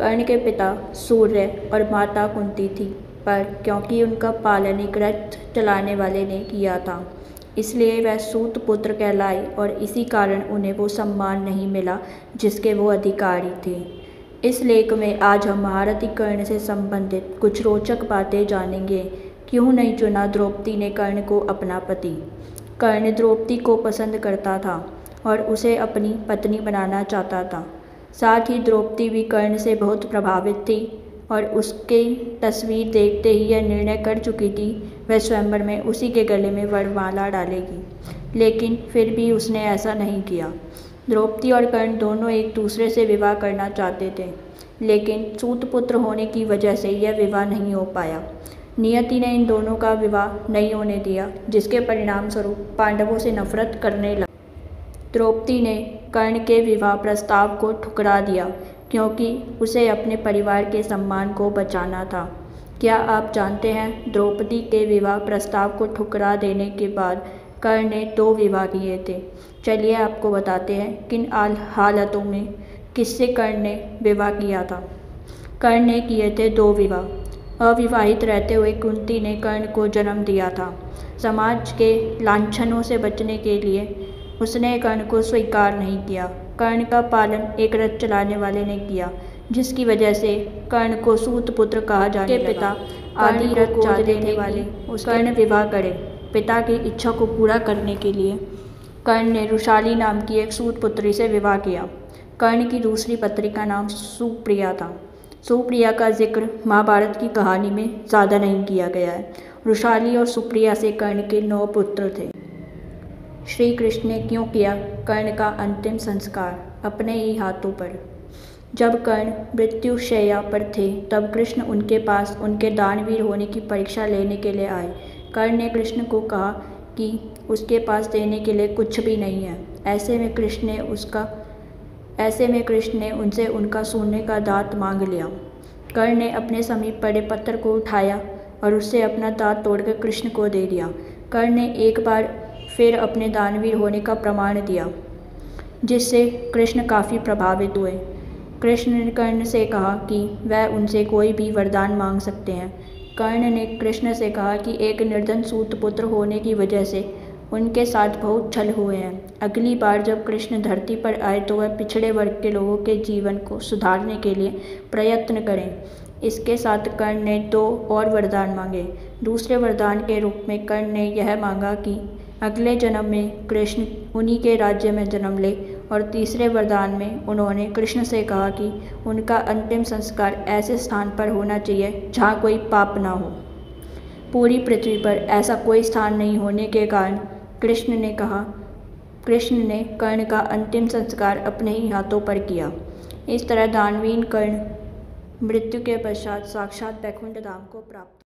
कर्ण के पिता सूर्य और माता कुंती थी, पर क्योंकि उनका पालन एक रथ चलाने वाले ने किया था, इसलिए वह सूत पुत्र कहलाए और इसी कारण उन्हें वो सम्मान नहीं मिला जिसके वो अधिकारी थे। इस लेख में आज हम महारथी कर्ण से संबंधित कुछ रोचक बातें जानेंगे। क्यों नहीं चुना द्रौपदी ने कर्ण को अपना पति? कर्ण द्रौपदी को पसंद करता था और उसे अपनी पत्नी बनाना चाहता था। साथ ही द्रौपदी भी कर्ण से बहुत प्रभावित थी और उसकी तस्वीर देखते ही यह निर्णय कर चुकी थी वह स्वयंवर में उसी के गले में वरमाला डालेगी। लेकिन फिर भी उसने ऐसा नहीं किया। द्रौपदी और कर्ण दोनों एक दूसरे से विवाह करना चाहते थे, लेकिन सूतपुत्र होने की वजह से यह विवाह नहीं हो पाया। नियति ने इन दोनों का विवाह नहीं होने दिया, जिसके परिणाम स्वरूप पांडवों से नफरत करने लगा। द्रौपदी ने कर्ण के विवाह प्रस्ताव को ठुकरा दिया क्योंकि उसे अपने परिवार के सम्मान को बचाना था। क्या आप जानते हैं, द्रौपदी के विवाह प्रस्ताव को ठुकरा देने के बाद कर्ण ने 2 विवाह किए थे। चलिए आपको बताते हैं किन हालतों में किससे कर्ण ने विवाह किया था। कर्ण ने किए थे 2 विवाह। अविवाहित रहते हुए कुंती ने कर्ण को जन्म दिया था। समाज के लांछनों से बचने के लिए उसने कर्ण को स्वीकार नहीं किया। कर्ण का पालन एक रथ चलाने वाले ने किया, जिसकी वजह से कर्ण को सूतपुत्र कहा जाने लगा। पिता आदि रथ चलाने वाले कर्ण विवाह करे। पिता की इच्छा को पूरा करने के लिए कर्ण ने रुशाली नाम की एक सूतपुत्री से विवाह किया। कर्ण की दूसरी पत्नी का नाम सुप्रिया था। सुप्रिया का जिक्र महाभारत की कहानी में ज़्यादा नहीं किया गया है। रुशाली और सुप्रिया से कर्ण के 9 पुत्र थे। श्री कृष्ण ने क्यों किया कर्ण का अंतिम संस्कार अपने ही हाथों पर? जब कर्ण मृत्युशैया पर थे तब कृष्ण उनके पास उनके दानवीर होने की परीक्षा लेने के लिए आए। कर्ण ने कृष्ण को कहा कि उसके पास देने के लिए कुछ भी नहीं है। ऐसे में कृष्ण ने उनसे उनका सोने का दांत मांग लिया। कर्ण ने अपने समीप पड़े पत्थर को उठाया और उससे अपना दांत तोड़कर कृष्ण को दे दिया। कर्ण ने एक बार फिर अपने दानवीर होने का प्रमाण दिया, जिससे कृष्ण काफ़ी प्रभावित हुए। कृष्ण ने कर्ण से कहा कि वह उनसे कोई भी वरदान मांग सकते हैं। कर्ण ने कृष्ण से कहा कि एक निर्धन सूतपुत्र होने की वजह से उनके साथ बहुत छल हुए हैं। अगली बार जब कृष्ण धरती पर आए तो वह पिछड़े वर्ग के लोगों के जीवन को सुधारने के लिए प्रयत्न करें। इसके साथ कर्ण ने 2 और वरदान मांगे। दूसरे वरदान के रूप में कर्ण ने यह मांगा कि अगले जन्म में कृष्ण उन्हीं के राज्य में जन्म ले, और तीसरे वरदान में उन्होंने कृष्ण से कहा कि उनका अंतिम संस्कार ऐसे स्थान पर होना चाहिए जहाँ कोई पाप ना हो। पूरी पृथ्वी पर ऐसा कोई स्थान नहीं होने के कारण कृष्ण ने कर्ण का अंतिम संस्कार अपने ही हाथों पर किया। इस तरह दानवीर कर्ण मृत्यु के पश्चात साक्षात वैकुंठ धाम को प्राप्त